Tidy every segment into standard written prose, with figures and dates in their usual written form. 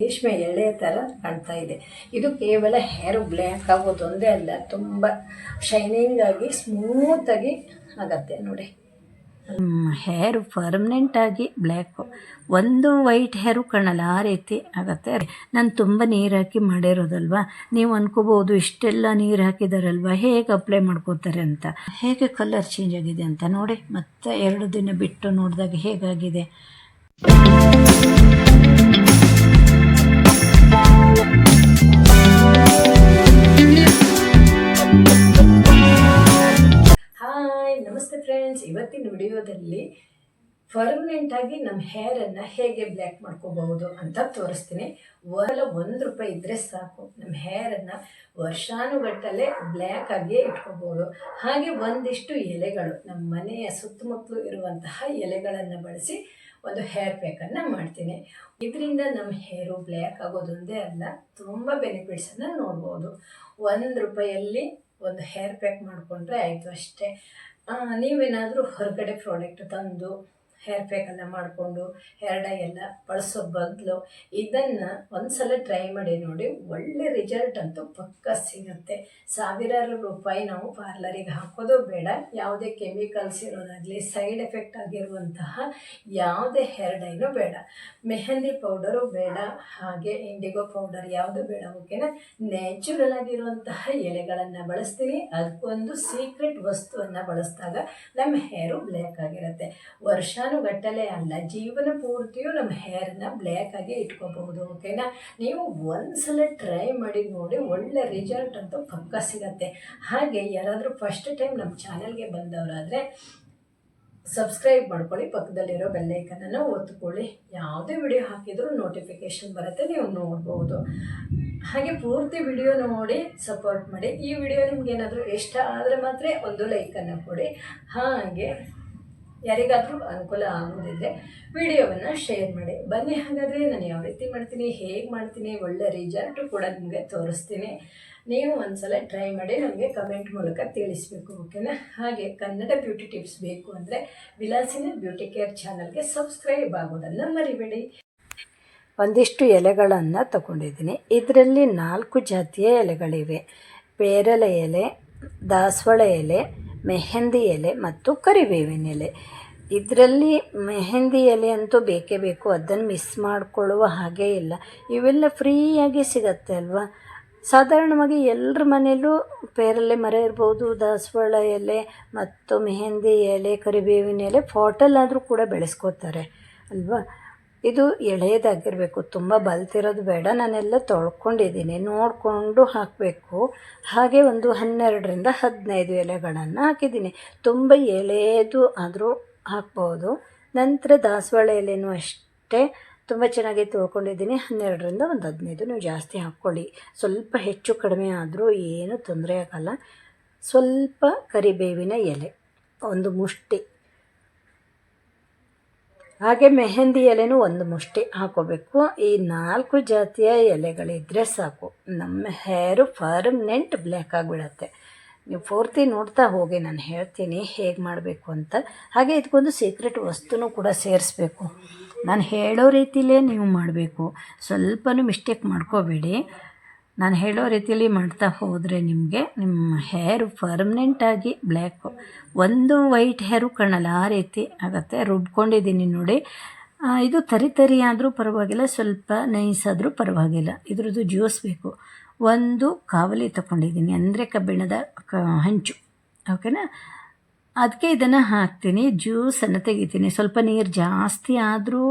ರೇಷ್ಮೆ ಎಳೆ ಥರ ಕಾಣ್ತಾ ಇದೆ. ಇದು ಕೇವಲ ಹೇರು ಬ್ಲ್ಯಾಕ್ ಆಗೋದೊಂದೇ ಅಲ್ಲ, ತುಂಬ ಶೈನಿಂಗ್ ಆಗಿ ಸ್ಮೂತಾಗಿ ಆಗತ್ತೆ ನೋಡಿ. ಹೇರು ಪರ್ಮನೆಂಟಾಗಿ ಬ್ಲ್ಯಾಕು, ಒಂದು ವೈಟ್ ಹೇರು ಕಾಣಲ್ಲ, ಆ ರೀತಿ ಆಗುತ್ತೆ. ನಾನು ತುಂಬ ನೀರು ಹಾಕಿ ಮಾಡಿರೋದಲ್ವ, ನೀವು ಅನ್ಕೋಬೋದು ಇಷ್ಟೆಲ್ಲ ನೀರು ಹಾಕಿದಾರಲ್ವ ಹೇಗೆ ಅಪ್ಲೈ ಮಾಡ್ಕೋತಾರೆ ಅಂತ. ಹೇಗೆ ಕಲರ್ ಚೇಂಜ್ ಆಗಿದೆ ಅಂತ ನೋಡಿ. ಮತ್ತೆ 2 ದಿನ ಬಿಟ್ಟು ನೋಡಿದಾಗ ಹೇಗಾಗಿದೆ. ಹಾಯ್, ನಮಸ್ತೆ ಫ್ರೆಂಡ್ಸ್. ಇವತ್ತಿನ ವಿಡಿಯೋದಲ್ಲಿ ಪರ್ಮನೆಂಟಾಗಿ ನಮ್ಮ ಹೇರನ್ನು ಹೇಗೆ ಬ್ಲ್ಯಾಕ್ ಮಾಡ್ಕೋಬಹುದು ಅಂತ ತೋರಿಸ್ತೀನಿ. ₹1 ಇದ್ದರೆ ಸಾಕು, ನಮ್ಮ ಹೇರನ್ನು ವರ್ಷಾನುಗಟ್ಟಲೆ ಬ್ಲ್ಯಾಕ್ ಆಗಿ ಇಟ್ಕೋಬಹುದು. ಹಾಗೆ ಒಂದಿಷ್ಟು ಎಲೆಗಳು, ನಮ್ಮ ಮನೆಯ ಸುತ್ತಮುತ್ತಲು ಇರುವಂತಹ ಎಲೆಗಳನ್ನು ಬಳಸಿ ಒಂದು ಹೇರ್ ಪ್ಯಾಕನ್ನು ಮಾಡ್ತೀನಿ. ಇದರಿಂದ ನಮ್ಮ ಹೇರು ಬ್ಲ್ಯಾಕ್ ಆಗೋದೊಂದೇ ಅಲ್ಲ, ತುಂಬ ಬೆನಿಫಿಟ್ಸನ್ನು ನೋಡ್ಬೋದು. ₹1 ಒಂದು ಹೇರ್ ಪ್ಯಾಕ್ ಮಾಡಿಕೊಂಡ್ರೆ ಆಯಿತು ಅಷ್ಟೇ. ನೀವೇನಾದರೂ ಹೊರಗಡೆ ಪ್ರಾಡಕ್ಟ್ ತಂದು ಹೇರ್ ಪ್ಯಾಕನ್ನು ಮಾಡಿಕೊಂಡು ಹೇರ್ ಡೈ ಎಲ್ಲ ಬಳಸೋ ಬದಲು ಇದನ್ನು ಒಂದ್ಸಲ ಟ್ರೈ ಮಾಡಿ ನೋಡಿ. ಒಳ್ಳೆ ರಿಸಲ್ಟ್ ಅಂತೂ ಪಕ್ಕ ಸಿಗುತ್ತೆ. ಸಾವಿರಾರು ರೂಪಾಯಿ ನಾವು ಪಾರ್ಲರಿಗೆ ಹಾಕೋದು ಬೇಡ. ಯಾವುದೇ ಕೆಮಿಕಲ್ಸ್ ಇರೋದಾಗಲಿ, ಸೈಡ್ ಎಫೆಕ್ಟ್ ಆಗಿರುವಂತಹ ಯಾವುದೇ ಹೇರ್ ಡೈನೂ ಬೇಡ, ಮೆಹಂದಿ ಪೌಡರು ಬೇಡ, ಹಾಗೆ ಇಂಡಿಗೋ ಪೌಡರ್ ಯಾವುದು ಬೇಡ. ಓಕೆನಾ? ನ್ಯಾಚುರಲ್ ಆಗಿರುವಂತಹ ಎಲೆಗಳನ್ನು ಬಳಸ್ತೀನಿ. ಅದಕ್ಕೊಂದು ಸೀಕ್ರೆಟ್ ವಸ್ತುವನ್ನು ಬಳಸಿದಾಗ ನಮ್ಮ ಹೇರು ಬ್ಲ್ಯಾಕ್ ಆಗಿರುತ್ತೆ. ವರ್ಷಾನುಗಟ್ಟಲೆ ಅಲ್ಲ, ಜೀವನ ಪೂರ್ತಿಯೂ ನಮ್ಮ ಹೇರನ್ನ ಬ್ಲ್ಯಾಕ್ ಆಗಿ ಇಟ್ಕೋಬಹುದು. ಓಕೆನಾ? ನೀವು ಒಂದ್ಸಲ ಟ್ರೈ ಮಾಡಿ ನೋಡಿ, ಒಳ್ಳೆ ರಿಸಲ್ಟ್ ಅಂತೂ ಪಕ್ಕ ಸಿಗತ್ತೆ. ಹಾಗೆ ಯಾರಾದರೂ ಫಸ್ಟ್ ಟೈಮ್ ನಮ್ಮ ಚಾನಲ್ಗೆ ಬಂದವರಾದರೆ ಸಬ್ಸ್ಕ್ರೈಬ್ ಮಾಡ್ಕೊಳ್ಳಿ, ಪಕ್ಕದಲ್ಲಿರೋ ಬೆಲ್ಲೈಕನನ್ನು ಒತ್ತುಕೊಳ್ಳಿ. ಯಾವುದೇ ವಿಡಿಯೋ ಹಾಕಿದರೂ ನೋಟಿಫಿಕೇಷನ್ ಬರುತ್ತೆ, ನೀವು ನೋಡ್ಬೋದು. ಹಾಗೆ ಪೂರ್ತಿ ವಿಡಿಯೋ ನೋಡಿ ಸಪೋರ್ಟ್ ಮಾಡಿ. ಈ ವಿಡಿಯೋ ನಿಮ್ಗೆ ಏನಾದರೂ ಇಷ್ಟ ಆದರೆ ಮಾತ್ರ ಒಂದು ಲೈಕನ್ನು ಕೊಡಿ. ಹಾಗೆ ಯಾರಿಗಾದರೂ ಅನುಕೂಲ ಆಗೋದಿದ್ರೆ ವಿಡಿಯೋವನ್ನು ಶೇರ್ ಮಾಡಿ. ಬನ್ನಿ, ಹಾಗಾದರೆ ನಾನು ಯಾವ ರೀತಿ ಮಾಡ್ತೀನಿ, ಹೇಗೆ ಮಾಡ್ತೀನಿ, ಒಳ್ಳೆ ರಿಸಲ್ಟು ಕೂಡ ನಿಮಗೆ ತೋರಿಸ್ತೀನಿ. ನೀವು ಒಂದ್ಸಲ ಟ್ರೈ ಮಾಡಿ ನಮಗೆ ಕಮೆಂಟ್ ಮೂಲಕ ತಿಳಿಸ್ಬೇಕು. ಓಕೆನಾ? ಹಾಗೆ ಕನ್ನಡ ಬ್ಯೂಟಿ ಟಿಪ್ಸ್ ಬೇಕು ಅಂದರೆ ವಿಲಾಸಿನಿ ಬ್ಯೂಟಿ ಕೇರ್ ಚಾನಲ್ಗೆ ಸಬ್ಸ್ಕ್ರೈಬ್ ಆಗೋದನ್ನು ಮರಿಬೇಡಿ. ಒಂದಿಷ್ಟು ಎಲೆಗಳನ್ನು ತಗೊಂಡಿದ್ದೀನಿ. ಇದರಲ್ಲಿ 4 ಜಾತಿಯ ಎಲೆಗಳಿವೆ. ಪೇರಲೆ ಎಲೆ, ದಾಸವಾಳ ಎಲೆ, ಮೆಹಂದಿ ಎಲೆ ಮತ್ತು ಕರಿಬೇವಿನ ಎಲೆ. ಇದರಲ್ಲಿ ಮೆಹಂದಿ ಎಲೆ ಅಂತೂ ಬೇಕೇ ಬೇಕು, ಅದನ್ನು ಮಿಸ್ ಮಾಡಿಕೊಳ್ಳುವ ಹಾಗೇ ಇಲ್ಲ. ಇವೆಲ್ಲ ಫ್ರೀಯಾಗಿ ಸಿಗತ್ತೆ ಅಲ್ವಾ. ಸಾಧಾರಣವಾಗಿ ಎಲ್ಲರ ಮನೆಯಲ್ಲೂ ಪೇರಲೆ ಮರ ಇರ್ಬೋದು, ದಾಸವಾಳ ಎಲೆ ಮತ್ತು ಮೆಹಂದಿ ಎಲೆ, ಕರಿಬೇವಿನ ಎಲೆ ಪಾಟಲ್ಲಾದರೂ ಕೂಡ ಬೆಳೆಸ್ಕೋತಾರೆ ಅಲ್ವಾ. ಇದು ಎಳೆಯದಾಗಿರಬೇಕು, ತುಂಬ ಬಲ್ತಿರೋದು ಬೇಡ. ನಾನೆಲ್ಲ ತೊಳ್ಕೊಂಡಿದ್ದೀನಿ, ನೋಡಿಕೊಂಡು ಹಾಕಬೇಕು. ಹಾಗೆ ಒಂದು 12ರಿಂದ 15 ಎಲೆಗಳನ್ನು ಹಾಕಿದ್ದೀನಿ. ತುಂಬ ಎಳೆಯದು ಆದರೂ ಹಾಕ್ಬೋದು. ನಂತರ ದಾಸವಾಳ ಎಲೆನೂ ಅಷ್ಟೇ ತುಂಬ ಚೆನ್ನಾಗಿ ತೊಳ್ಕೊಂಡಿದ್ದೀನಿ. 12ರಿಂದ 15 ನೀವು ಜಾಸ್ತಿ ಹಾಕ್ಕೊಳ್ಳಿ. ಸ್ವಲ್ಪ ಹೆಚ್ಚು ಕಡಿಮೆ ಆದರೂ ಏನು ತೊಂದರೆ ಆಗಲ್ಲ. ಸ್ವಲ್ಪ ಕರಿಬೇವಿನ ಎಲೆ, ಒಂದು ಮುಷ್ಟಿ. ಹಾಗೆ ಮೆಹಂದಿ ಎಲೆನೂ ಒಂದು ಮುಷ್ಟಿ ಹಾಕೋಬೇಕು. ಈ 4 ಜಾತಿಯ ಎಲೆಗಳಿದ್ದರೆ ಸಾಕು, ನಮ್ಮ ಹೇರು ಪರ್ಮನೆಂಟ್ ಬ್ಲ್ಯಾಕ್ ಆಗಿಬಿಡತ್ತೆ. ನೀವು ಪೂರ್ತಿ ನೋಡ್ತಾ ಹೋಗಿ, ನಾನು ಹೇಳ್ತೀನಿ ಹೇಗೆ ಮಾಡಬೇಕು ಅಂತ. ಹಾಗೆ ಇದಕ್ಕೊಂದು ಸೀಕ್ರೆಟ್ ವಸ್ತುನೂ ಕೂಡ ಸೇರಿಸ್ಬೇಕು. ನಾನು ಹೇಳೋ ರೀತಿಲೇ ನೀವು ಮಾಡಬೇಕು, ಸ್ವಲ್ಪನೂ ಮಿಸ್ಟೇಕ್ ಮಾಡ್ಕೋಬೇಡಿ. ನಾನು ಹೇಳೋ ರೀತಿಯಲ್ಲಿ ಮಾಡ್ತಾ ಹೋದರೆ ನಿಮಗೆ ನಿಮ್ಮ ಹೇರು ಪರ್ಮನೆಂಟಾಗಿ ಬ್ಲ್ಯಾಕು, ಒಂದು ವೈಟ್ ಹೇರು ಕಾಣಲ್ಲ, ಆ ರೀತಿ ಆಗುತ್ತೆ. ರುಬ್ಕೊಂಡಿದ್ದೀನಿ ನೋಡಿ. ಇದು ತರಿ ಆದರೂ ಪರವಾಗಿಲ್ಲ, ಸ್ವಲ್ಪ ನೈಸ್ ಆದರೂ ಪರವಾಗಿಲ್ಲ. ಇದ್ರದ್ದು ಜ್ಯೂಸ್ ಬೇಕು. ಒಂದು ಕಾವಲಿ ತಗೊಂಡಿದ್ದೀನಿ, ಅಂದರೆ ಕಬ್ಬಿಣದ ಹಂಚು. ಓಕೆನಾ? ಅದಕ್ಕೆ ಇದನ್ನು ಹಾಕ್ತೀನಿ, ಜ್ಯೂಸನ್ನು ತೆಗಿತೀನಿ. ಸ್ವಲ್ಪ ನೀರು ಜಾಸ್ತಿ ಆದರೂ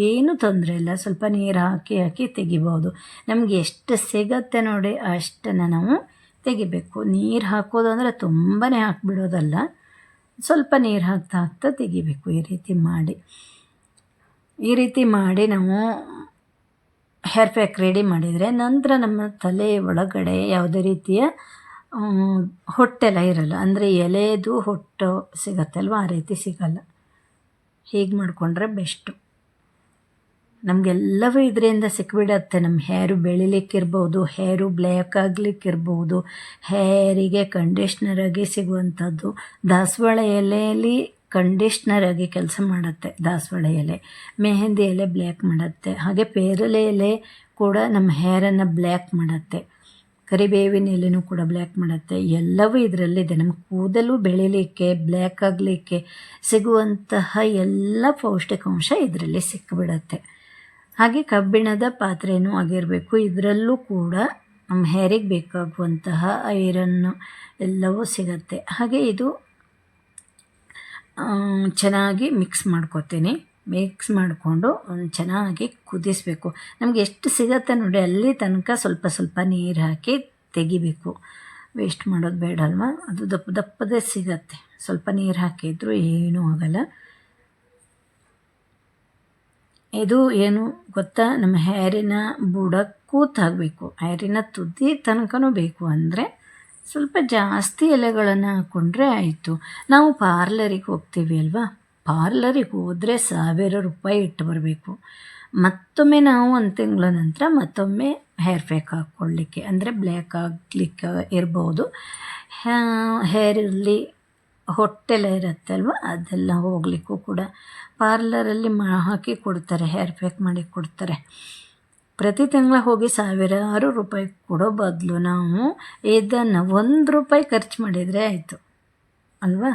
ಏನೂ ತೊಂದರೆ ಇಲ್ಲ, ಸ್ವಲ್ಪ ನೀರು ಹಾಕಿ ತೆಗಿಬೋದು. ನಮಗೆ ಎಷ್ಟು ಸಿಗತ್ತೆ ನೋಡಿ ಅಷ್ಟನ್ನು ನಾವು ತೆಗಿಬೇಕು. ನೀರು ಹಾಕೋದು ಅಂದರೆ ತುಂಬಾ ಹಾಕಿಬಿಡೋದಲ್ಲ, ಸ್ವಲ್ಪ ನೀರು ಹಾಕ್ತಾ ತೆಗಿಬೇಕು. ಈ ರೀತಿ ಮಾಡಿ ನಾವು ಹೇರ್ ಪ್ಯಾಕ್ ರೆಡಿ ಮಾಡಿದರೆ ನಂತರ ನಮ್ಮ ತಲೆ ಒಳಗಡೆ ಯಾವುದೇ ರೀತಿಯ ಹೊಟ್ಟೆಲ್ಲ ಇರಲ್ಲ. ಅಂದರೆ ಎಲೆದು ಹೊಟ್ಟು ಸಿಗತ್ತಲ್ವ, ಆ ರೀತಿ ಸಿಗಲ್ಲ. ಹೀಗೆ ಮಾಡಿಕೊಂಡ್ರೆ ಬೆಸ್ಟು. ನಮಗೆಲ್ಲವೂ ಇದರಿಂದ ಸಿಕ್ಬಿಡತ್ತೆ. ನಮ್ಮ ಹೇರು ಬೆಳಿಲಿಕ್ಕಿರ್ಬೋದು, ಹೇರು ಬ್ಲ್ಯಾಕ್ ಆಗಲಿಕ್ಕಿರ್ಬೋದು, ಹೇರಿಗೆ ಕಂಡೀಷ್ನರಾಗಿ ಸಿಗುವಂಥದ್ದು. ದಾಸವಾಳ ಎಲೆಯಲ್ಲಿ ಕಂಡೀಷ್ನರ್ ಆಗಿ ಕೆಲಸ ಮಾಡುತ್ತೆ ದಾಸವಾಳ ಎಲೆ. ಮೆಹಂದಿ ಎಲೆ ಬ್ಲ್ಯಾಕ್ ಮಾಡುತ್ತೆ. ಹಾಗೆ ಪೇರಲೆ ಎಲೆ ಕೂಡ ನಮ್ಮ ಹೇರನ್ನು ಬ್ಲ್ಯಾಕ್ ಮಾಡುತ್ತೆ. ಕರಿಬೇವಿನ ಎಲೆನೂ ಕೂಡ ಬ್ಲ್ಯಾಕ್ ಮಾಡುತ್ತೆ. ಎಲ್ಲವೂ ಇದರಲ್ಲಿದೆ. ನಮ್ಮ ಕೂದಲು ಬೆಳೀಲಿಕ್ಕೆ, ಬ್ಲ್ಯಾಕ್ ಆಗಲಿಕ್ಕೆ ಸಿಗುವಂತಹ ಎಲ್ಲ ಪೌಷ್ಟಿಕಾಂಶ ಇದರಲ್ಲಿ ಸಿಕ್ಕಿಬಿಡುತ್ತೆ. ಹಾಗೆ ಕಬ್ಬಿಣದ ಪಾತ್ರೆಯೂ ಆಗಿರಬೇಕು. ಇದರಲ್ಲೂ ಕೂಡ ನಮ್ಮ ಹೇರಿಗೆ ಬೇಕಾಗುವಂತಹ ಐರನ್ನು ಎಲ್ಲವೂ ಸಿಗುತ್ತೆ. ಹಾಗೆ ಇದು ಚೆನ್ನಾಗಿ ಮಿಕ್ಸ್ ಮಾಡ್ಕೊತೀನಿ. ಮಿಕ್ಸ್ ಮಾಡಿಕೊಂಡು ಚೆನ್ನಾಗಿ ಕುದಿಸಬೇಕು. ನಮಗೆ ಎಷ್ಟು ಸಿಗತ್ತೆ ನೋಡಿ ಅಲ್ಲಿ ತನಕ ಸ್ವಲ್ಪ ಸ್ವಲ್ಪ ನೀರು ಹಾಕಿ ತೆಗಿಬೇಕು. ವೇಸ್ಟ್ ಮಾಡೋದು ಬೇಡ ಅಲ್ವಾ. ಅದು ದಪ್ಪ ದಪ್ಪದೇ ಸಿಗತ್ತೆ. ಸ್ವಲ್ಪ ನೀರು ಹಾಕಿದ್ರು ಏನೂ ಆಗಲ್ಲ. ಇದು ಏನು ಗೊತ್ತಾ, ನಮ್ಮ ಹೇರಿನ ಬುಡಕ್ಕೂ ತಾಗಬೇಕು. ಹೇರಿನ ತುದಿ ತನಕನೂ ಬೇಕು. ಅಂದರೆ ಸ್ವಲ್ಪ ಜಾಸ್ತಿ ಎಲೆಗಳನ್ನು ಹಾಕ್ಕೊಂಡ್ರೆ ಆಯಿತು. ನಾವು ಪಾರ್ಲರಿಗೆ ಹೋಗ್ತೀವಿ ಅಲ್ವಾ, ಪಾರ್ಲರಿಗೆ ಹೋದರೆ 1000 ರೂಪಾಯಿ ಇಟ್ಟು ಬರಬೇಕು. ಮತ್ತೊಮ್ಮೆ ನಾವು 1 ತಿಂಗಳ ನಂತರ ಮತ್ತೊಮ್ಮೆ ಹೇರ್ ಪ್ಯಾಕ್ ಹಾಕ್ಕೊಳ್ಳಿಕ್ಕೆ, ಅಂದರೆ ಬ್ಲ್ಯಾಕ್ ಆಗಲಿಕ್ಕೆ ಇರ್ಬೋದು. ಹೇರಲ್ಲಿ ಹೊಟ್ಟೆಲ್ಲ ಇರುತ್ತೆ ಅಲ್ವ, ಅದೆಲ್ಲ ಹೋಗಲಿಕ್ಕೂ ಕೂಡ ಪಾರ್ಲರಲ್ಲಿ ಹಾಕಿ ಕೊಡ್ತಾರೆ, ಹೇರ್ ಪ್ಯಾಕ್ ಮಾಡಿ ಕೊಡ್ತಾರೆ. ಪ್ರತಿ ತಿಂಗಳ ಹೋಗಿ 1000 ರೂಪಾಯಿ ಕೊಡೋ ಬದಲು ನಾವು ಇದನ್ನು 1 ರೂಪಾಯಿ ಖರ್ಚು ಮಾಡಿದರೆ ಆಯಿತು ಅಲ್ವಾ.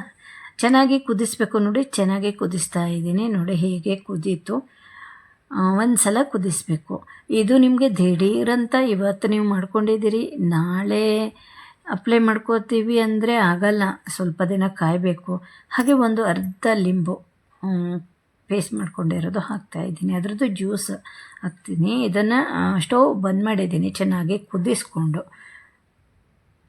ಚೆನ್ನಾಗಿ ಕುದಿಸ್ಬೇಕು ನೋಡಿ. ಚೆನ್ನಾಗಿ ಕುದಿಸ್ತಾ ಇದ್ದೀನಿ ನೋಡಿ. ಹೀಗೆ ಕುದೀತು. ಒಂದು ಸಲ ಕುದಿಸ್ಬೇಕು. ಇದು ನಿಮಗೆ ದಿಢೀರಂತ ಇವತ್ತು ನೀವು ಮಾಡ್ಕೊಂಡಿದ್ದೀರಿ, ನಾಳೆ ಅಪ್ಲೈ ಮಾಡ್ಕೋತೀವಿ ಅಂದರೆ ಆಗಲ್ಲ. ಸ್ವಲ್ಪ ದಿನ ಕಾಯಬೇಕು. ಹಾಗೆ ಒಂದು ಅರ್ಧ ಲಿಂಬು ಪೇಸ್ಟ್ ಮಾಡ್ಕೊಂಡಿರೋದು ಹಾಕ್ತಾಯಿದ್ದೀನಿ. ಅದರದ್ದು ಜ್ಯೂಸ್ ಹಾಕ್ತೀನಿ. ಇದನ್ನು ಸ್ಟವ್ ಬಂದ್ ಮಾಡಿದ್ದೀನಿ ಚೆನ್ನಾಗಿ ಕುದಿಸ್ಕೊಂಡು.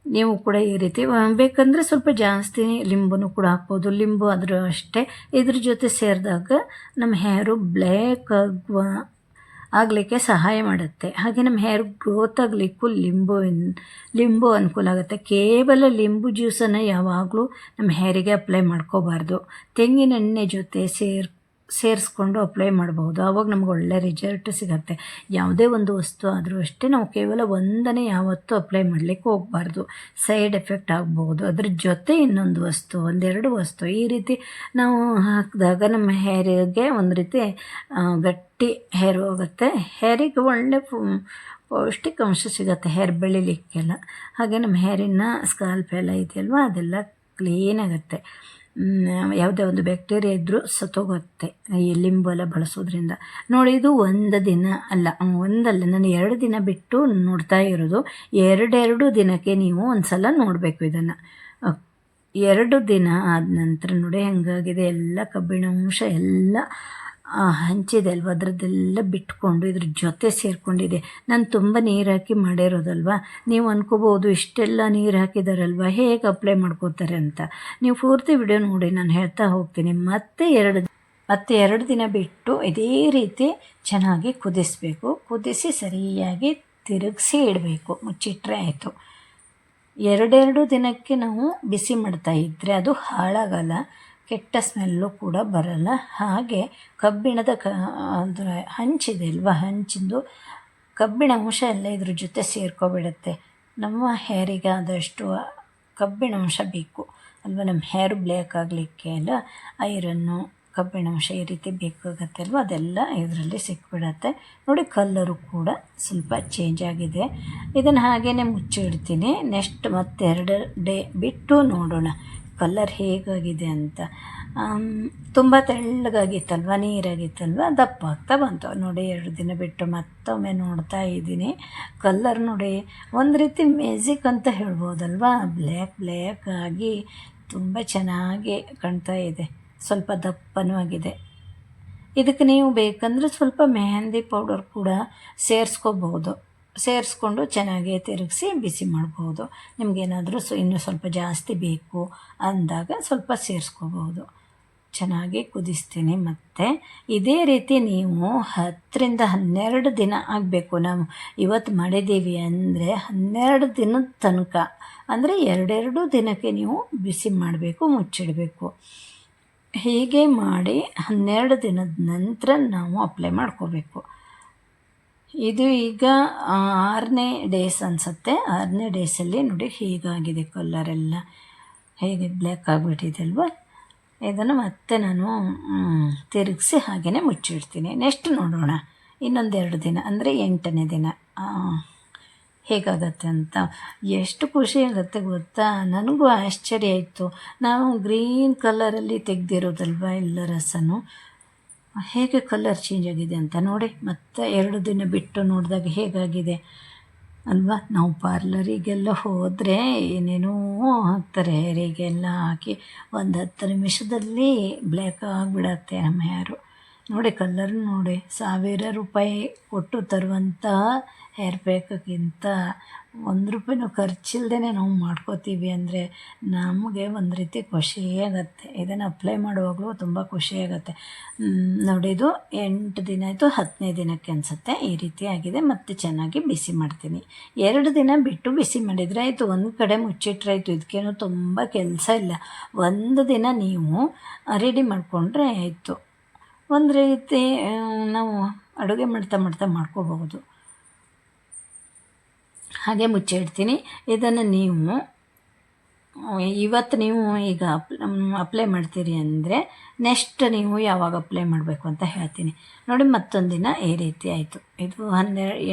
ನೀವು ಕೂಡ ಈ ರೀತಿ ಬೇಕಂದರೆ ಸ್ವಲ್ಪ ಜಾಸ್ತಿ ಲಿಂಬನ್ನು ಕೂಡ ಹಾಕ್ಬೋದು. ಲಿಂಬು ಆದರೂ ಅಷ್ಟೇ. ಇದ್ರ ಜೊತೆ ಸೇರಿದಾಗ ನಮ್ಮ ಹೇರು ಬ್ಲ್ಯಾಕ್ ಆಗಲಿಕ್ಕೆ ಸಹಾಯ ಮಾಡುತ್ತೆ. ಹಾಗೆ ನಮ್ಮ ಹೇರ್ ಗ್ರೋತ್ ಆಗಲಿಕ್ಕೂ ಲಿಂಬು ಅನುಕೂಲ ಆಗುತ್ತೆ. ಕೇವಲ ಲಿಂಬು ಜ್ಯೂಸನ್ನು ಯಾವಾಗಲೂ ನಮ್ಮ ಹೇರಿಗೆ ಅಪ್ಲೈ ಮಾಡ್ಕೋಬಾರ್ದು. ತೆಂಗಿನೆಣ್ಣೆ ಜೊತೆ ಸೇರಿಸ್ಕೊಂಡು ಅಪ್ಲೈ ಮಾಡ್ಬೋದು. ಆವಾಗ ನಮ್ಗೆ ಒಳ್ಳೆ ರಿಸಲ್ಟ್ ಸಿಗುತ್ತೆ. ಯಾವುದೇ ಒಂದು ವಸ್ತು ಆದರೂ ಅಷ್ಟೇ, ನಾವು ಕೇವಲ ಒಂದನೇ ಯಾವತ್ತೂ ಅಪ್ಲೈ ಮಾಡಲಿಕ್ಕೆ ಹೋಗಬಾರ್ದು. ಸೈಡ್ ಎಫೆಕ್ಟ್ ಆಗ್ಬೋದು. ಅದ್ರ ಜೊತೆ ಇನ್ನೊಂದು ವಸ್ತು, 1-2 ವಸ್ತು ಈ ರೀತಿ ನಾವು ಹಾಕಿದಾಗ ನಮ್ಮ ಹೇರಿಗೆ ಒಂದು ರೀತಿ ಗಟ್ಟಿ ಹೇರ್ ಹೋಗುತ್ತೆ. ಹೇರಿಗೆ ಒಳ್ಳೆ ಪೌಷ್ಟಿಕಾಂಶ ಸಿಗುತ್ತೆ ಹೇರ್ ಬೆಳಿಲಿಕ್ಕೆಲ್ಲ. ಹಾಗೆ ನಮ್ಮ ಹೇರಿನ ಸ್ಕಾಲ್ಪ್ ಎಲ್ಲ ಇದೆಯಲ್ವ, ಅದೆಲ್ಲ ಕ್ಲೀನ್ ಆಗುತ್ತೆ. ಯಾವುದೇ ಒಂದು ಬ್ಯಾಕ್ಟೀರಿಯಾ ಇದ್ದರೂ ಸತ್ತೋಗುತ್ತೆ ಈ ಲಿಂಬು ಎಲ್ಲ ಬಳಸೋದ್ರಿಂದ. ನೋಡಿ, ಇದು ಒಂದು ದಿನ ಅಲ್ಲ, ಒಂದಲ್ಲ, ನಾನು 2 ದಿನ ಬಿಟ್ಟು ನೋಡ್ತಾ ಇರೋದು. 2 ದಿನಕ್ಕೆ ನೀವು ಒಂದು ಸಲ ನೋಡಬೇಕು ಇದನ್ನು. 2 ದಿನ ಆದ ನಂತರ ನೋಡಿ ಹೆಂಗಾಗಿದೆ. ಎಲ್ಲ ಕಬ್ಬಿಣಾಂಶ ಎಲ್ಲ ಹಂಚಿದೆ ಅಲ್ವ, ಅದರದ್ದೆಲ್ಲ ಬಿಟ್ಕೊಂಡು ಇದ್ರ ಜೊತೆ ಸೇರಿಕೊಂಡಿದೆ. ನಾನು ತುಂಬ ನೀರು ಹಾಕಿ ಮಾಡಿರೋದಲ್ವ. ನೀವು ಅನ್ಕೋಬೋದು ಇಷ್ಟೆಲ್ಲ ನೀರು ಹಾಕಿದಾರಲ್ವ, ಹೇಗೆ ಅಪ್ಲೈ ಮಾಡ್ಕೋತಾರೆ ಅಂತ. ನೀವು ಪೂರ್ತಿ ವಿಡಿಯೋ ನೋಡಿ, ನಾನು ಹೇಳ್ತಾ ಹೋಗ್ತೀನಿ. ಮತ್ತೆ 2 ದಿನ ಬಿಟ್ಟು ಇದೇ ರೀತಿ ಚೆನ್ನಾಗಿ ಕುದಿಸಬೇಕು. ಕುದಿಸಿ ಸರಿಯಾಗಿ ತಿರುಗಿಸಿ ಇಡಬೇಕು. ಮುಚ್ಚಿಟ್ರೆ ಆಯಿತು. 2 ದಿನಕ್ಕೆ ನಾವು ಬಿಸಿ ಮಾಡ್ತಾ ಇದ್ದರೆ ಅದು ಹಾಳಾಗಲ್ಲ, ಕೆಟ್ಟ ಸ್ಮೆಲ್ಲು ಕೂಡ ಬರಲ್ಲ. ಹಾಗೆ ಕಬ್ಬಿಣದ ಅಂದರೆ ಹಂಚಿದೆ ಅಲ್ವಾ, ಹಂಚಿಂದು ಕಬ್ಬಿಣ ಅಂಶ ಎಲ್ಲ ಇದ್ರ ಜೊತೆ ಸೇರ್ಕೊಬಿಡುತ್ತೆ. ನಮ್ಮ ಹೇರಿಗೆ ಆದಷ್ಟು ಕಬ್ಬಿಣಾಂಶ ಬೇಕು ಅಲ್ವ. ನಮ್ಮ ಹೇರ್ ಬ್ಲ್ಯಾಕ್ ಆಗಲಿಕ್ಕೆ ಎಲ್ಲ ಐರನ್ನು, ಕಬ್ಬಿಣಾಂಶ ಈ ರೀತಿ ಬೇಕಾಗತ್ತೆ ಅಲ್ವ, ಅದೆಲ್ಲ ಇದರಲ್ಲಿ ಸಿಕ್ಬಿಡತ್ತೆ. ನೋಡಿ, ಕಲ್ಲರು ಕೂಡ ಸ್ವಲ್ಪ ಚೇಂಜ್ ಆಗಿದೆ. ಇದನ್ನು ಹಾಗೇ ಮುಚ್ಚಿಡ್ತೀನಿ. ನೆಕ್ಸ್ಟ್ ಮತ್ತೆ 2 ಡೇ ಬಿಟ್ಟು ನೋಡೋಣ ಕಲ್ಲರ್ ಹೇಗಾಗಿದೆ ಅಂತ. ತುಂಬ ತೆಳ್ಳಗಾಗಿತ್ತಲ್ವ, ನೀರಾಗಿತ್ತಲ್ವ, ದಪ್ಪ ಆಗ್ತಾ ಬಂತು. ನೋಡಿ, 2 ದಿನ ಬಿಟ್ಟು ಮತ್ತೊಮ್ಮೆ ನೋಡ್ತಾ ಇದ್ದೀನಿ. ಕಲ್ಲರ್ ನೋಡಿ ಒಂದು ರೀತಿ ಮ್ಯಾಜಿಕ್ ಅಂತ ಹೇಳ್ಬೋದಲ್ವ. ಬ್ಲ್ಯಾಕ್ ಆಗಿ ತುಂಬ ಚೆನ್ನಾಗಿ ಕಾಣ್ತಾ ಇದೆ. ಸ್ವಲ್ಪ ದಪ್ಪನೂ ಆಗಿದೆ. ಇದಕ್ಕೆ ನೀವು ಬೇಕಂದರೆ ಸ್ವಲ್ಪ ಮೆಹಂದಿ ಪೌಡರ್ ಕೂಡ ಸೇರಿಸ್ಕೊಂಡು ಚೆನ್ನಾಗಿ ತಿರುಗಿಸಿ ಬಿಸಿ ಮಾಡ್ಬೋದು. ನಿಮಗೇನಾದರೂ ಇನ್ನೂ ಸ್ವಲ್ಪ ಜಾಸ್ತಿ ಬೇಕು ಅಂದಾಗ ಸ್ವಲ್ಪ ಸೇರಿಸ್ಕೋಬೋದು. ಚೆನ್ನಾಗಿ ಕುದಿಸ್ತೀನಿ. ಮತ್ತು ಇದೇ ರೀತಿ ನೀವು 10-12 ದಿನ ಆಗಬೇಕು. ನಾವು ಇವತ್ತು ಮಾಡಿದ್ದೀವಿ ಅಂದರೆ 12 ದಿನದ ತನಕ, ಅಂದರೆ 2 ದಿನಕ್ಕೆ ನೀವು ಬಿಸಿ ಮಾಡಬೇಕು, ಮುಚ್ಚಿಡಬೇಕು. ಹೀಗೆ ಮಾಡಿ 12 ದಿನದ ನಂತರ ನಾವು ಅಪ್ಲೈ ಮಾಡ್ಕೋಬೇಕು. ಇದು ಈಗ 6ನೇ ಡೇಸ್ ಅನಿಸುತ್ತೆ. 6ನೇ ಡೇಸಲ್ಲಿ ನೋಡಿ ಹೀಗಾಗಿದೆ. ಕಲ್ಲರೆಲ್ಲ ಹೇಗೆ ಬ್ಲ್ಯಾಕ್ ಆಗಿಬಿಟ್ಟಿದೆ ಅಲ್ವ. ಇದನ್ನು ಮತ್ತೆ ನಾನು ತಿರುಗಿಸಿ ಹಾಗೆಯೇ ಮುಚ್ಚಿಡ್ತೀನಿ. ನೆಕ್ಸ್ಟ್ ನೋಡೋಣ ಇನ್ನೊಂದೆರಡು ದಿನ ಅಂದರೆ 8ನೇ ದಿನ ಹೇಗಾಗತ್ತೆ ಅಂತ. ಎಷ್ಟು ಖುಷಿ ಆಗುತ್ತೆ ಗೊತ್ತಾ, ನನಗೂ ಆಶ್ಚರ್ಯ ಆಯಿತು. ನಾವು ಗ್ರೀನ್ ಕಲರಲ್ಲಿ ತೆಗೆದಿರೋದಲ್ವ ಎಲ್ಲ ರಸನೂ, ಹೇಗೆ ಕಲರ್ ಚೇಂಜ್ ಆಗಿದೆ ಅಂತ ನೋಡಿ. ಮತ್ತು 2 ದಿನ ಬಿಟ್ಟು ನೋಡಿದಾಗ ಹೇಗಾಗಿದೆ ಅಲ್ವಾ. ನಾವು ಪಾರ್ಲರಿಗೆಲ್ಲ ಹೋದರೆ ಏನೇನೋ ಹಾಕ್ತಾರೆ, ಹೇರಿಗೆಲ್ಲ ಹಾಕಿ ಒಂದು 10 ನಿಮಿಷದಲ್ಲಿ ಬ್ಲ್ಯಾಕ್ ಆಗಿಬಿಡತ್ತೆ ನಮ್ಮ ಹೇರು. ನೋಡಿ ಕಲರ್ ನೋಡಿ, 1000 ರೂಪಾಯಿ ಕೊಟ್ಟು ತರುವಂತಹ ಹೇರ್ ಪ್ಯಾಕ್ಗಿಂತ 1 ರೂಪಾಯಿನೂ ಖರ್ಚಿಲ್ದೇ ನಾವು ಮಾಡ್ಕೋತೀವಿ ಅಂದರೆ ನಮಗೆ ಒಂದು ರೀತಿ ಖುಷಿಯಾಗತ್ತೆ. ಇದನ್ನು ಅಪ್ಲೈ ಮಾಡುವಾಗಲೂ ತುಂಬ ಖುಷಿಯಾಗತ್ತೆ. ನೋಡಿ ಇದು 8 ದಿನ ಆಯಿತು, 10ನೇ ದಿನಕ್ಕೆ ಅನಿಸುತ್ತೆ ಈ ರೀತಿ ಆಗಿದೆ. ಮತ್ತು ಚೆನ್ನಾಗಿ ಬಿಸಿ ಮಾಡ್ತೀನಿ. 2 ದಿನ ಬಿಟ್ಟು ಬಿಸಿ ಮಾಡಿದರೆ ಆಯಿತು, ಒಂದು ಕಡೆ ಮುಚ್ಚಿಟ್ರೆ ಆಯಿತು. ಇದಕ್ಕೇನು ತುಂಬ ಕೆಲಸ ಇಲ್ಲ. ಒಂದು ದಿನ ನೀವು ರೆಡಿ ಮಾಡಿಕೊಂಡ್ರೆ ಆಯಿತು. ಒಂದು ರೀತಿ ನಾವು ಅಡುಗೆ ಮಾಡ್ತಾ ಮಾಡ್ಕೋಬಹುದು. ಹಾಗೆ ಮುಚ್ಚಿಡ್ತೀನಿ. ಇದನ್ನು ನೀವು ಇವತ್ತು ನೀವು ಈಗ ಅಪ್ಲೈ ಮಾಡ್ತೀರಿ ಅಂದರೆ ನೆಕ್ಸ್ಟ್ ನೀವು ಯಾವಾಗ ಅಪ್ಲೈ ಮಾಡಬೇಕು ಅಂತ ಹೇಳ್ತೀನಿ ನೋಡಿ. ಮತ್ತೊಂದು ದಿನ ಈ ರೀತಿ ಆಯಿತು. ಇದು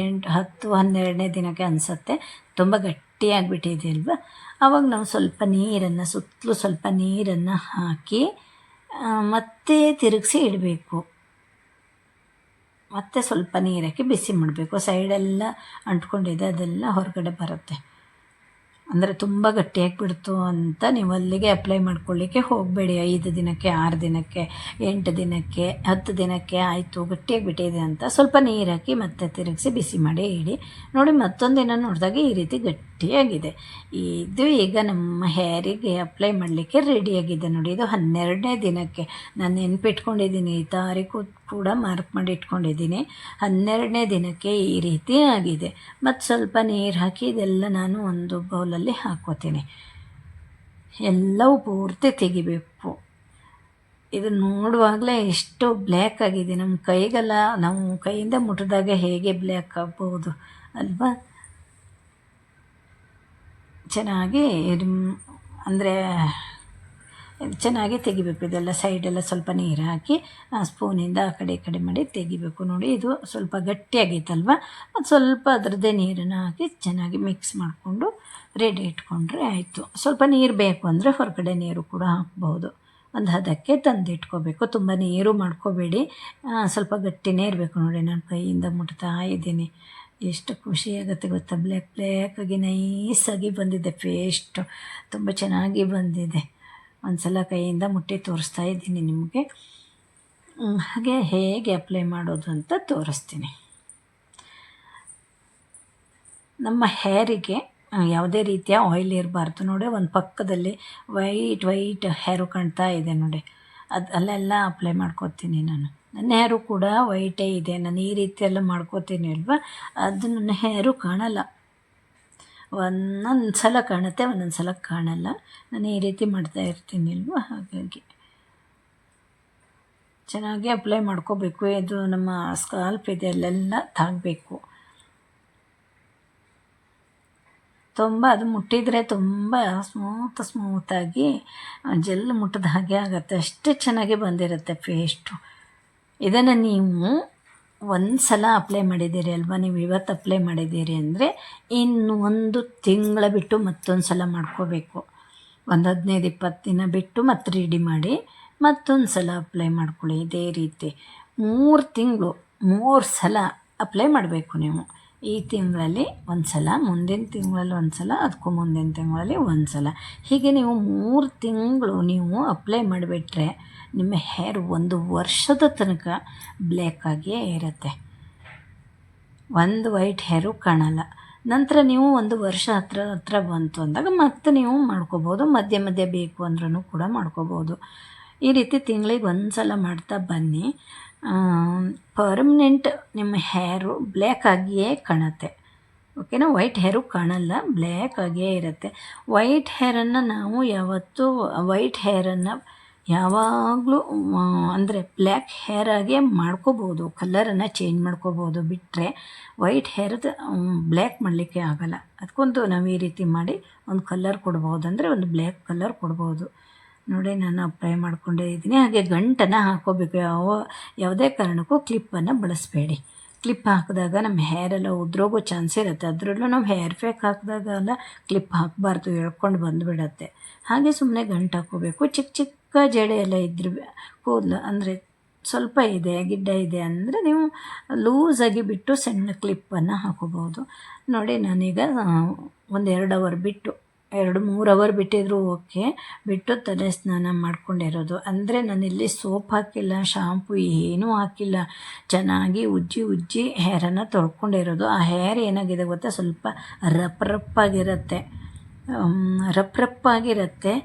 12ನೇ ದಿನಕ್ಕೆ ಅನಿಸುತ್ತೆ. ತುಂಬ ಗಟ್ಟಿಯಾಗಿಬಿಟ್ಟಿದೆ ಅಲ್ವಾ. ಆವಾಗ ನಾವು ಸ್ವಲ್ಪ ನೀರನ್ನು ಸುತ್ತಲೂ ಸ್ವಲ್ಪ ನೀರನ್ನು ಹಾಕಿ ಮತ್ತೆ ತಿರುಗಿಸಿ ಇಡಬೇಕು. ಮತ್ತು ಸ್ವಲ್ಪ ನೀರಕ್ಕೆ ಬಿಸಿ ಮಾಡಬೇಕು. ಸೈಡೆಲ್ಲ ಅಂಟ್ಕೊಂಡಿದೆ ಅದೆಲ್ಲ ಹೊರಗಡೆ ಬರುತ್ತೆ. ಅಂದರೆ ತುಂಬ ಗಟ್ಟಿಯಾಗಿಬಿಡ್ತು ಅಂತ ನೀವು ಅಲ್ಲಿಗೆ ಅಪ್ಲೈ ಮಾಡ್ಕೊಳ್ಳಿಕ್ಕೆ ಹೋಗಬೇಡಿ. 5 ದಿನಕ್ಕೆ 6 ದಿನಕ್ಕೆ 8 ದಿನಕ್ಕೆ 10 ದಿನಕ್ಕೆ ಆಯಿತು ಗಟ್ಟಿಯಾಗಿಬಿಟ್ಟಿದೆ ಅಂತ ಸ್ವಲ್ಪ ನೀರು ಹಾಕಿ ಮತ್ತೆ ತಿರುಗಿಸಿ ಬಿಸಿ ಮಾಡಿ ಇಡಿ. ನೋಡಿ ಮತ್ತೊಂದು ದಿನ ನೋಡಿದಾಗ ಈ ರೀತಿ ಗಟ್ಟಿಯಾಗಿದೆ. ಇದು ಈಗ ನಮ್ಮ ಹೇರಿಗೆ ಅಪ್ಲೈ ಮಾಡಲಿಕ್ಕೆ ರೆಡಿಯಾಗಿದೆ ನೋಡಿ. ಇದು 12ನೇ ದಿನಕ್ಕೆ ನಾನು ನೆನಪಿಟ್ಕೊಂಡಿದ್ದೀನಿ, ಈ ತಾರೀಕು ಕೂಡ ಮಾರ್ಕ್ ಮಾಡಿ ಇಟ್ಕೊಂಡಿದ್ದೀನಿ. 12ನೇ ದಿನಕ್ಕೆ ಈ ರೀತಿ ಆಗಿದೆ. ಮತ್ತು ಸ್ವಲ್ಪ ನೀರು ಹಾಕಿ ಇದೆಲ್ಲ ನಾನು ಒಂದು ಬೌಲಲ್ಲಿ ಹಾಕ್ಕೋತೀನಿ. ಎಲ್ಲವೂ ಪೂರ್ತಿ ತೆಗಿಬೇಕು. ಇದು ನೋಡುವಾಗಲೇ ಎಷ್ಟು ಬ್ಲ್ಯಾಕ್ ಆಗಿದೆ. ನಮ್ಮ ಕೈಗೆಲ್ಲ ನಾವು ಕೈಯಿಂದ ಮುಟ್ಟಿದಾಗ ಹೇಗೆ ಬ್ಲ್ಯಾಕ್ ಆಗ್ಬೋದು ಅಲ್ವಾ. ಚೆನ್ನಾಗಿ ಅಂದರೆ ಚೆನ್ನಾಗಿ ತೆಗಿಬೇಕು. ಇದೆಲ್ಲ ಸೈಡೆಲ್ಲ ಸ್ವಲ್ಪ ನೀರು ಹಾಕಿ ಸ್ಪೂನಿಂದ ಆ ಕಡೆ ಈ ಕಡೆ ಮಾಡಿ ತೆಗಿಬೇಕು. ನೋಡಿ ಇದು ಸ್ವಲ್ಪ ಗಟ್ಟಿಯಾಗಿತ್ತಲ್ವ, ಮತ್ತು ಸ್ವಲ್ಪ ಅದರದ್ದೇ ನೀರನ್ನು ಹಾಕಿ ಚೆನ್ನಾಗಿ ಮಿಕ್ಸ್ ಮಾಡಿಕೊಂಡು ರೆಡಿ ಇಟ್ಕೊಂಡ್ರೆ ಆಯಿತು. ಸ್ವಲ್ಪ ನೀರು ಬೇಕು ಅಂದರೆ ಹೊರಗಡೆ ನೀರು ಕೂಡ ಹಾಕ್ಬೋದು. ಒಂದು ಹದಕ್ಕೆ ತಂದಿಟ್ಕೋಬೇಕು. ತುಂಬ ನೀರು ಮಾಡ್ಕೋಬೇಡಿ, ಸ್ವಲ್ಪ ಗಟ್ಟಿನೇ ಇರಬೇಕು. ನೋಡಿ ನಾನು ಕೈಯಿಂದ ಮುಟ್ತಾ ಇದ್ದೀನಿ. ಎಷ್ಟು ಖುಷಿಯಾಗುತ್ತೆ ಗೊತ್ತಾ. ಬ್ಲ್ಯಾಕಾಗಿ ನೈಸಾಗಿ ಬಂದಿದೆ ಪೇಸ್ಟು, ತುಂಬ ಚೆನ್ನಾಗಿ ಬಂದಿದೆ. ಒಂದು ಸಲ ಕೈಯಿಂದ ಮುಟ್ಟಿ ತೋರಿಸ್ತಾ ಇದ್ದೀನಿ ನಿಮಗೆ. ಹಾಗೆ ಹೇಗೆ ಅಪ್ಲೈ ಮಾಡೋದು ಅಂತ ತೋರಿಸ್ತೀನಿ. ನಮ್ಮ ಹೇರಿಗೆ ಯಾವುದೇ ರೀತಿಯ ಆಯಿಲ್ ಇರಬಾರ್ದು ನೋಡಿ. ಒಂದು ಪಕ್ಕದಲ್ಲಿ ವೈಟ್ ಹೇರು ಕಾಣ್ತಾ ಇದೆ ನೋಡಿ, ಅಲ್ಲೆಲ್ಲ ಅಪ್ಲೈ ಮಾಡ್ಕೋತೀನಿ ನಾನು. ನನ್ನ ಹೇರು ಕೂಡ ವೈಟೇ ಇದೆ. ನಾನು ಈ ರೀತಿ ಎಲ್ಲ ಮಾಡ್ಕೋತೀನಿ ಅಲ್ವಾ, ಅದು ನನ್ನ ಹೇರು ಕಾಣಲ್ಲ. ಒಂದೊಂದು ಸಲ ಕಾಣುತ್ತೆ, ಒಂದೊಂದು ಸಲ ಕಾಣಲ್ಲ. ನಾನು ಈ ರೀತಿ ಮಾಡ್ತಾ ಇರ್ತೀನಿ ಅಲ್ವಾ, ಹಾಗಾಗಿ ಚೆನ್ನಾಗಿ ಅಪ್ಲೈ ಮಾಡ್ಕೋಬೇಕು. ಇದು ನಮ್ಮ ಸ್ಕಾಲ್ಪ್ ಇದೆ ಅಲ್ಲೆಲ್ಲ ತಾಗಬೇಕು. ತುಂಬ ಅದು ಮುಟ್ಟಿದರೆ ತುಂಬ ಸ್ಮೂತಾಗಿ ಜೆಲ್ ಮುಟ್ಟಿದ ಹಾಗೆ ಆಗುತ್ತೆ. ಅಷ್ಟೇ ಚೆನ್ನಾಗಿ ಬಂದಿರುತ್ತೆ ಪೇಸ್ಟು. ಇದನ್ನು ನೀವು ಒಂದು ಸಲ ಅಪ್ಲೈ ಮಾಡಿದ್ದೀರಿ ಅಲ್ವಾ, ನೀವು ಇವತ್ತು ಅಪ್ಲೈ ಮಾಡಿದ್ದೀರಿ ಅಂದರೆ ಇನ್ನು 1 ತಿಂಗಳ ಬಿಟ್ಟು ಮತ್ತೊಂದು ಸಲ ಮಾಡ್ಕೋಬೇಕು. ಒಂದು 15-20 ದಿನ ಬಿಟ್ಟು ಮತ್ತೆ ರೆಡಿ ಮಾಡಿ ಮತ್ತೊಂದು ಸಲ ಅಪ್ಲೈ ಮಾಡ್ಕೊಳ್ಳಿ. ಇದೇ ರೀತಿ 3 ತಿಂಗಳು 3 ಸಲ ಅಪ್ಲೈ ಮಾಡಬೇಕು ನೀವು. ಈ ತಿಂಗಳಲ್ಲಿ ಒಂದು ಸಲ, ಮುಂದಿನ ತಿಂಗಳಲ್ಲಿ ಒಂದು ಸಲ, ಅದಕ್ಕೂ ಮುಂದಿನ ತಿಂಗಳಲ್ಲಿ ಒಂದು ಸಲ, ಹೀಗೆ ನೀವು 3 ತಿಂಗಳು ನೀವು ಅಪ್ಲೈ ಮಾಡಿಬಿಟ್ರೆ ನಿಮ್ಮ ಹೇರ್ 1 ವರ್ಷದ ತನಕ ಬ್ಲ್ಯಾಕಾಗಿಯೇ ಇರುತ್ತೆ. ಒಂದು ವೈಟ್ ಹೇರು ಕಾಣಲ್ಲ. ನಂತರ ನೀವು 1 ವರ್ಷ ಹತ್ರ ಬಂತು ಅಂದಾಗ ಮತ್ತೆ ನೀವು ಮಾಡ್ಕೋಬೋದು. ಮಧ್ಯೆ ಮಧ್ಯೆ ಬೇಕು ಅಂದ್ರೂ ಕೂಡ ಮಾಡ್ಕೋಬೋದು. ಈ ರೀತಿ ತಿಂಗಳಿಗೆ 1 ಸಲ ಮಾಡ್ತಾ ಬನ್ನಿ. ಪರ್ಮನೆಂಟ್ ನಿಮ್ಮ ಹೇರು ಬ್ಲ್ಯಾಕಾಗಿಯೇ ಕಾಣುತ್ತೆ. ಓಕೆನಾ. ವೈಟ್ ಹೇರು ಕಾಣಲ್ಲ, ಬ್ಲ್ಯಾಕ್ ಆಗಿಯೇ ಇರುತ್ತೆ. ವೈಟ್ ಹೇರನ್ನು ನಾವು ವೈಟ್ ಹೇರನ್ನು ಯಾವಾಗಲೂ ಅಂದರೆ ಬ್ಲ್ಯಾಕ್ ಹೇರಾಗೆ ಮಾಡ್ಕೋಬೋದು. ಕಲರನ್ನು ಚೇಂಜ್ ಮಾಡ್ಕೋಬೋದು. ಬಿಟ್ಟರೆ ವೈಟ್ ಹೇರ್ದು ಬ್ಲ್ಯಾಕ್ ಮಾಡಲಿಕ್ಕೆ ಆಗೋಲ್ಲ. ಅದಕ್ಕೊಂದು ನಾವು ಈ ರೀತಿ ಮಾಡಿ ಒಂದು ಕಲರ್ ಕೊಡ್ಬೋದು, ಅಂದರೆ ಒಂದು ಬ್ಲ್ಯಾಕ್ ಕಲರ್ ಕೊಡ್ಬೋದು. ನೋಡಿ ನಾನು ಅಪ್ಲೈ ಮಾಡ್ಕೊಂಡೇ ಇದ್ದೀನಿ. ಹಾಗೆ ಗಂಟನ್ನು ಹಾಕ್ಕೋಬೇಕು. ಯಾವುದೇ ಕಾರಣಕ್ಕೂ ಕ್ಲಿಪ್ಪನ್ನು ಬಳಸಬೇಡಿ. ಕ್ಲಿಪ್ ಹಾಕಿದಾಗ ನಮ್ಮ ಹೇರೆಲ್ಲ ಉದ್ರೋಗೋ ಚಾನ್ಸ್ ಇರುತ್ತೆ. ಅದರಲ್ಲೂ ನಾವು ಹೇರ್ ಪ್ಯಾಕ್ ಹಾಕಿದಾಗೆಲ್ಲ ಕ್ಲಿಪ್ ಹಾಕಬಾರ್ದು, ಎಳ್ಕೊಂಡು ಬಂದುಬಿಡತ್ತೆ. ಹಾಗೆ ಸುಮ್ಮನೆ ಗಂಟು ಹಾಕ್ಕೋಬೇಕು. ಚಿಕ್ಕ ಚಿಕ್ಕ ಜಡೆ ಎಲ್ಲ ಇದ್ರೆ ಕೂದಲು ಅಂದರೆ ಸ್ವಲ್ಪ ಇದೆ, ಗಿಡ್ಡ ಇದೆ ಅಂದರೆ ನೀವು ಲೂಸಾಗಿ ಬಿಟ್ಟು ಸಣ್ಣ ಕ್ಲಿಪ್ಪನ್ನು ಹಾಕೋಬೋದು. ನೋಡಿ ನಾನೀಗ 1-2 ಅವರ್ ಬಿಟ್ಟು 2-3 ಅವರ್ ಬಿಟ್ಟಿದ್ರು ಓಕೆ, ಬಿಟ್ಟು ತಲೆ ಸ್ನಾನ ಮಾಡ್ಕೊಂಡಿರೋದು. ಅಂದರೆ ನಾನಿಲ್ಲಿ ಸೋಪ್ ಹಾಕಿಲ್ಲ, ಶಾಂಪು ಏನೂ ಹಾಕಿಲ್ಲ, ಚೆನ್ನಾಗಿ ಉಜ್ಜಿ ಹೇರನ್ನು ತೊಳ್ಕೊಂಡಿರೋದು. ಆ ಹೇರ್ ಏನಾಗಿದೆ ಗೊತ್ತಾ, ಸ್ವಲ್ಪ ರಪ್ಪಾಗಿರುತ್ತೆ.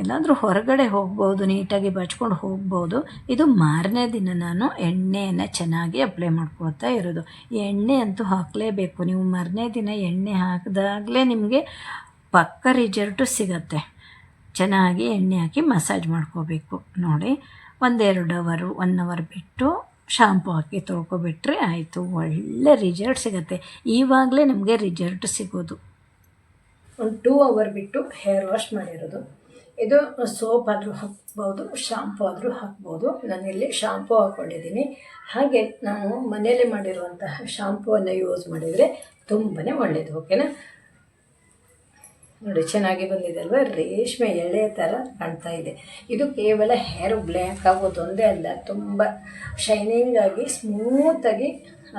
ಎಲ್ಲಾದರೂ ಹೊರಗಡೆ ಹೋಗ್ಬೋದು, ನೀಟಾಗಿ ಬಚ್ಕೊಂಡು ಹೋಗ್ಬೋದು. ಇದು ಮಾರನೇ ದಿನ ನಾನು ಎಣ್ಣೆಯನ್ನು ಚೆನ್ನಾಗಿ ಅಪ್ಲೈ ಮಾಡ್ಕೊಳ್ತಾ ಇರೋದು. ಈ ಎಣ್ಣೆ ಅಂತೂ ಹಾಕಲೇಬೇಕು. ನೀವು ಮಾರನೇ ದಿನ ಎಣ್ಣೆ ಹಾಕಿದಾಗಲೇ ನಿಮಗೆ ಪಕ್ಕ ರಿಸಲ್ಟು ಸಿಗತ್ತೆ. ಚೆನ್ನಾಗಿ ಎಣ್ಣೆ ಹಾಕಿ ಮಸಾಜ್ ಮಾಡ್ಕೋಬೇಕು. ನೋಡಿ 1 ಅವರ್ ಬಿಟ್ಟು ಶಾಂಪು ಹಾಕಿ ತೊಳ್ಕೊಬಿಟ್ರೆ ಆಯಿತು, ಒಳ್ಳೆ ರಿಸಲ್ಟ್ ಸಿಗುತ್ತೆ. ಇವಾಗಲೇ ನಮಗೆ ರಿಸಲ್ಟ್ ಸಿಗೋದು. 2 ಅವರ್ ಬಿಟ್ಟು ಹೇರ್ ವಾಶ್ ಮಾಡಿರೋದು. ಇದು ಸೋಪ್ ಆದರೂ ಹಾಕ್ಬೋದು, ಶಾಂಪು ಆದರೂ ಹಾಕ್ಬೋದು. ನಾನಿಲ್ಲಿ ಶಾಂಪು ಹಾಕ್ಕೊಂಡಿದ್ದೀನಿ. ಹಾಗೆ ನಾವು ಮನೆಯಲ್ಲೇ ಮಾಡಿರುವಂತಹ ಶಾಂಪುವನ್ನು ಯೂಸ್ ಮಾಡಿದರೆ ತುಂಬಾ ಒಳ್ಳೆಯದು. ಓಕೆನಾ? ನೋಡಿ ಚೆನ್ನಾಗಿ ಬಂದಿದೆ ಅಲ್ವಾ, ರೇಷ್ಮೆ ಎಳೆ ಥರ ಕಾಣ್ತಾ ಇದೆ. ಇದು ಕೇವಲ ಹೇರ್ ಬ್ಲ್ಯಾಕ್ ಆಗೋದೊಂದೇ ಅಲ್ಲ, ತುಂಬ ಶೈನಿಂಗ್ ಆಗಿ ಸ್ಮೂತಾಗಿ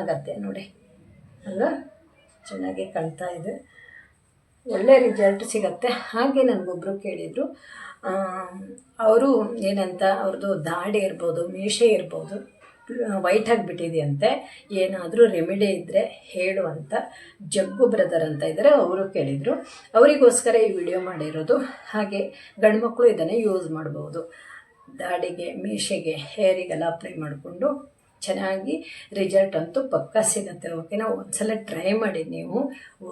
ಆಗತ್ತೆ. ನೋಡಿ ಅಲ್ವಾ, ಚೆನ್ನಾಗಿ ಕಾಣ್ತಾ ಇದೆ, ಒಳ್ಳೆ ರಿಸಲ್ಟ್ ಸಿಗುತ್ತೆ. ಹಾಗೆ ನನಗೊಬ್ಬರು ಕೇಳಿದರು, ಅವರು ಏನಂತ, ಅವ್ರದ್ದು ದಾಡಿ ಇರ್ಬೋದು, ಮೀಸೆ ಇರ್ಬೋದು, ವೈಟ್ ಆಗಿಬಿಟ್ಟಿದೆಯಂತೆ, ಏನಾದರೂ ರೆಮಿಡಿ ಇದ್ದರೆ ಹೇಳು ಅಂತ ಜಗ್ಗು ಬ್ರದರ್ ಅಂತ ಇದ್ದಾರೆ, ಅವರು ಕೇಳಿದರು. ಅವರಿಗೋಸ್ಕರ ಈ ವಿಡಿಯೋ ಮಾಡಿರೋದು. ಹಾಗೆ ಗಂಡು ಮಕ್ಕಳು ಇದನ್ನು ಯೂಸ್ ಮಾಡ್ಬೋದು. ದಾಡಿಗೆ, ಮೀಸೆಗೆ, ಹೇರಿಗೆಲ್ಲ ಅಪ್ಲೈ ಮಾಡಿಕೊಂಡು ಚೆನ್ನಾಗಿ ರಿಸಲ್ಟ್ ಅಂತೂ ಪಕ್ಕಾ ಸಿಗುತ್ತೆ. ಓಕೆನಾ? ಒಂದ್ಸಲ ಟ್ರೈ ಮಾಡಿ ನೀವು.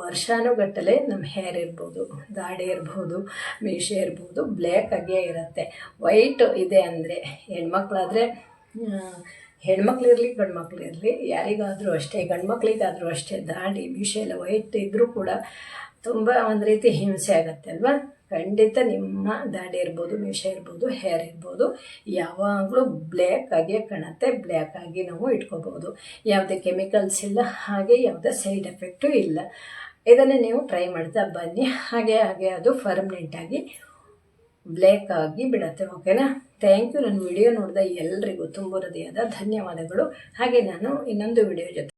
ವರ್ಷಾನುಗಟ್ಟಲೆ ನಮ್ಮ ಹೇರ್ ಇರ್ಬೋದು, ದಾಡಿ ಇರ್ಬೋದು, ಮೀಸೆ ಇರ್ಬೋದು, ಬ್ಲ್ಯಾಕ್ ಆಗೇ ಇರುತ್ತೆ. ವೈಟ್ ಇದೆ ಅಂದರೆ ಹೆಣ್ಮಕ್ಳಾದರೆ, ಹೆಣ್ಮಕ್ಳಿರಲಿ ಗಂಡು ಮಕ್ಳಿರಲಿ ಯಾರಿಗಾದರೂ ಅಷ್ಟೇ, ಗಂಡು ಮಕ್ಳಿಗಾದರೂ ಅಷ್ಟೇ, ದಾಡಿ ಮೀಸೆ ಎಲ್ಲ ವೈಟ್ ಇದ್ದರೂ ಕೂಡ ತುಂಬ ಒಂದು ರೀತಿ ಹಿಂಸೆ ಆಗುತ್ತೆ ಅಲ್ವಾ. ಖಂಡಿತ ನಿಮ್ಮ ದಾಡಿ ಇರ್ಬೋದು, ಮೀಸೆ ಇರ್ಬೋದು, ಹೇರ್ ಇರ್ಬೋದು, ಯಾವಾಗಲೂ ಬ್ಲ್ಯಾಕ್ ಆಗೇ ಕಾಣುತ್ತೆ. ಬ್ಲ್ಯಾಕ್ ಆಗಿ ನಾವು ಇಟ್ಕೋಬೋದು. ಯಾವುದೇ ಕೆಮಿಕಲ್ಸ್ ಇಲ್ಲ, ಹಾಗೆ ಯಾವುದೇ ಸೈಡ್ ಎಫೆಕ್ಟು ಇಲ್ಲ. ಇದನ್ನು ನೀವು ಟ್ರೈ ಮಾಡ್ತಾ ಬನ್ನಿ. ಹಾಗೆ ಅದು ಪರ್ಮನೆಂಟಾಗಿ ಬ್ಲ್ಯಾಕ್ ಆಗಿ ಬಿಡುತ್ತೆ. ಓಕೆನಾ? Thank you. ನನ್ನ ವಿಡಿಯೋ ನೋಡಿದ ಎಲ್ಲರಿಗೂ ತುಂಬ ಹೃದಯದ ಧನ್ಯವಾದಗಳು. ಹಾಗೆ ನಾನು ಇನ್ನೊಂದು ವಿಡಿಯೋ ಜೊತೆ